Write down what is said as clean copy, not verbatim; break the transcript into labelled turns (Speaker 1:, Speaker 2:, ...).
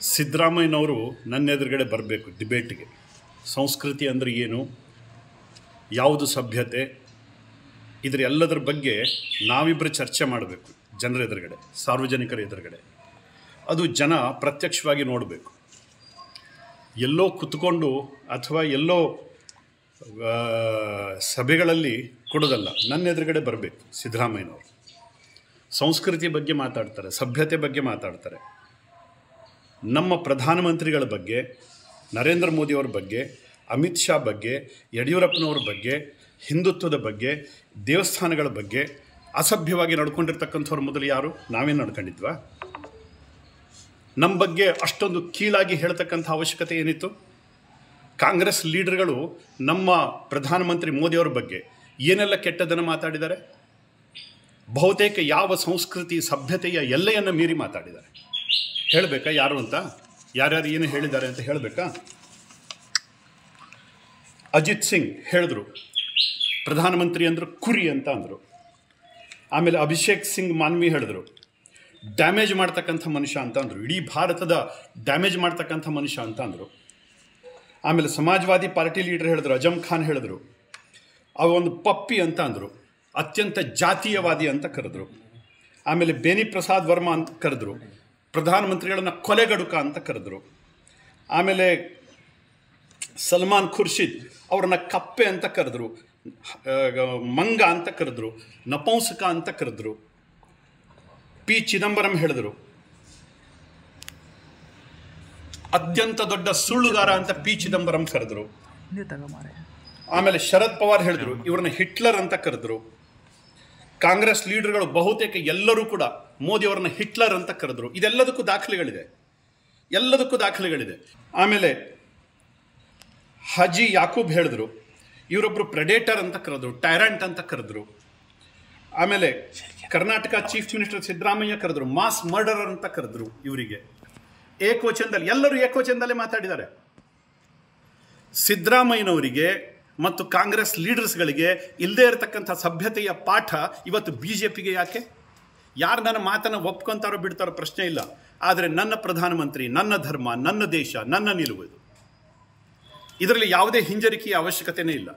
Speaker 1: ಸಿದ್ದರಾಮಯ್ಯನವರು ನನ್ನ ಎದುರುಗಡೆ ಬರಬೇಕು ಡಿಬೇಟ್ಗೆ. ಸಂಸ್ಕೃತಿ ಅಂದರೆ ಏನು, ಯಾವುದು ಸಭ್ಯತೆ, ಇದರ ಎಲ್ಲದರ ಬಗ್ಗೆ ನಾವಿಬ್ಬರು ಚರ್ಚೆ ಮಾಡಬೇಕು ಜನರ ಎದುರುಗಡೆ, ಸಾರ್ವಜನಿಕರ ಎದುರುಗಡೆ. ಅದು ಜನ ಪ್ರತ್ಯಕ್ಷವಾಗಿ ನೋಡಬೇಕು. ಎಲ್ಲೋ ಕುತ್ಕೊಂಡು ಅಥವಾ ಎಲ್ಲೋ ಸಭೆಗಳಲ್ಲಿ ಕೊಡೋದಲ್ಲ, ನನ್ನ ಎದುರುಗಡೆ ಬರಬೇಕು ಸಿದ್ದರಾಮಯ್ಯನವರು. ಸಂಸ್ಕೃತಿ ಬಗ್ಗೆ ಮಾತಾಡ್ತಾರೆ, ಸಭ್ಯತೆ ಬಗ್ಗೆ ಮಾತಾಡ್ತಾರೆ, ನಮ್ಮ ಪ್ರಧಾನಮಂತ್ರಿಗಳ ಬಗ್ಗೆ, ನರೇಂದ್ರ ಮೋದಿಯವರ ಬಗ್ಗೆ, ಅಮಿತ್ ಶಾ ಬಗ್ಗೆ, ಯಡಿಯೂರಪ್ಪನವ್ರ ಬಗ್ಗೆ, ಹಿಂದುತ್ವದ ಬಗ್ಗೆ, ದೇವಸ್ಥಾನಗಳ ಬಗ್ಗೆ ಅಸಭ್ಯವಾಗಿ ನಡ್ಕೊಂಡಿರ್ತಕ್ಕಂಥವ್ರ ಮೊದಲು ಯಾರು? ನಾವೇನು ನಡ್ಕೊಂಡಿದ್ವಾ? ನಮ್ಮ ಬಗ್ಗೆ ಅಷ್ಟೊಂದು ಕೀಳಾಗಿ ಹೇಳ್ತಕ್ಕಂಥ ಅವಶ್ಯಕತೆ ಏನಿತ್ತು? ಕಾಂಗ್ರೆಸ್ ಲೀಡರ್ಗಳು ನಮ್ಮ ಪ್ರಧಾನಮಂತ್ರಿ ಮೋದಿಯವರ ಬಗ್ಗೆ ಏನೆಲ್ಲ ಕೆಟ್ಟದನ್ನು ಮಾತಾಡಿದ್ದಾರೆ? ಬಹುತೇಕ ಯಾವ ಸಂಸ್ಕೃತಿ ಸಭ್ಯತೆಯ ಎಲ್ಲೆಯನ್ನು ಮೀರಿ ಮಾತಾಡಿದ್ದಾರೆ. ಹೇಳಬೇಕಾ ಯಾರು ಅಂತ? ಯಾರ್ಯಾರು ಏನು ಹೇಳಿದ್ದಾರೆ ಅಂತ ಹೇಳಬೇಕಾ? ಅಜಿತ್ ಸಿಂಗ್ ಹೇಳಿದ್ರು ಪ್ರಧಾನಮಂತ್ರಿ ಅಂದರು ಕುರಿ ಅಂತ ಅಂದರು. ಆಮೇಲೆ ಅಭಿಷೇಕ್ ಸಿಂಗ್ ಮಾನ್ವಿ ಹೇಳಿದ್ರು ಡ್ಯಾಮೇಜ್ ಮಾಡ್ತಕ್ಕಂಥ ಮನುಷ್ಯ ಅಂತ ಅಂದರು, ಇಡೀ ಭಾರತದ ಡ್ಯಾಮೇಜ್ ಮಾಡ್ತಕ್ಕಂಥ ಮನುಷ್ಯ ಅಂತ ಅಂದರು. ಆಮೇಲೆ ಸಮಾಜವಾದಿ ಪಾರ್ಟಿ ಲೀಡರ್ ಹೇಳಿದ್ರು, ಅಜಮ್ ಖಾನ್ ಹೇಳಿದ್ರು ಅವ ಒಂದು ಪಪ್ಪಿ ಅಂತ ಅಂದರು, ಅತ್ಯಂತ ಜಾತೀಯವಾದಿ ಅಂತ ಕರೆದ್ರು. ಆಮೇಲೆ ಬೇನಿ ಪ್ರಸಾದ್ ವರ್ಮಾ ಅಂತ ಕರೆದ್ರು, ಪ್ರಧಾನಮಂತ್ರಿಗಳನ್ನು ಕೊಲೆಗಡುಕ ಅಂತ ಕರೆದ್ರು. ಆಮೇಲೆ ಸಲ್ಮಾನ್ ಖುರ್ಷಿದ್ ಅವ್ರನ್ನ ಕಪ್ಪೆ ಅಂತ ಕರೆದ್ರು, ಮಂಗ ಅಂತ ಕರೆದ್ರು, ನಪುಂಸಕ ಅಂತ ಕರೆದ್ರು. ಪಿ ಚಿದಂಬರಂ ಹೇಳಿದ್ರು ಅತ್ಯಂತ ದೊಡ್ಡ ಸುಳ್ಳುಗಾರ ಅಂತ ಪಿ ಚಿದಂಬರಂ ಕರೆದ್ರು. ಆಮೇಲೆ ಶರದ್ ಪವಾರ್ ಹೇಳಿದ್ರು ಇವ್ರನ್ನ ಹಿಟ್ಲರ್ ಅಂತ ಕರೆದ್ರು. ಕಾಂಗ್ರೆಸ್ ಲೀಡರ್ಗಳು ಬಹುತೇಕ ಎಲ್ಲರೂ ಕೂಡ ಮೋದಿಯವರನ್ನ ಹಿಟ್ಲರ್ ಅಂತ ಕರೆದ್ರು. ಇದೆಲ್ಲದಕ್ಕೂ ದಾಖಲೆಗಳಿದೆ. ಆಮೇಲೆ ಹಾಜಿ ಯಾಕೂಬ್ ಹೇಳಿದ್ರು ಇವರೊಬ್ಬರು ಪ್ರೆಡೇಟರ್ ಅಂತ ಕರೆದ್ರು, ಟೈರಂಟ್ ಅಂತ ಕರೆದ್ರು. ಆಮೇಲೆ ಕರ್ನಾಟಕ ಚೀಫ್ ಮಿನಿಸ್ಟರ್ ಸಿದ್ದರಾಮಯ್ಯ ಕರೆದ್ರು ಮಾಸ್ ಮರ್ಡರರ್ ಅಂತ ಕರೆದ್ರು. ಇವರಿಗೆ ಏಕವಚನದಲ್ಲಿ, ಎಲ್ಲರೂ ಏಕವಚನದಲ್ಲೇ ಮಾತಾಡಿದ್ದಾರೆ. ಸಿದ್ದರಾಮಯ್ಯನವರಿಗೆ ಮತ್ತು ಕಾಂಗ್ರೆಸ್ ಲೀಡರ್ಸ್ಗಳಿಗೆ ಇಲ್ಲದೇ ಇರತಕ್ಕಂಥ ಸಭ್ಯತೆಯ ಪಾಠ ಇವತ್ತು BJPಗೆ ಯಾಕೆ? ಯಾರು ನನ್ನ ಮಾತನ್ನು ಒಪ್ಕೊತಾರೋ ಬಿಡ್ತಾರೋ ಪ್ರಶ್ನೆ ಇಲ್ಲ. ಆದರೆ ನನ್ನ ಪ್ರಧಾನಮಂತ್ರಿ, ನನ್ನ ಧರ್ಮ, ನನ್ನ ದೇಶ, ನನ್ನ ನಿಲುವು, ಇದರಲ್ಲಿ ಯಾವುದೇ ಹಿಂಜರಿಕೆಯ ಅವಶ್ಯಕತೆಯೇ ಇಲ್ಲ.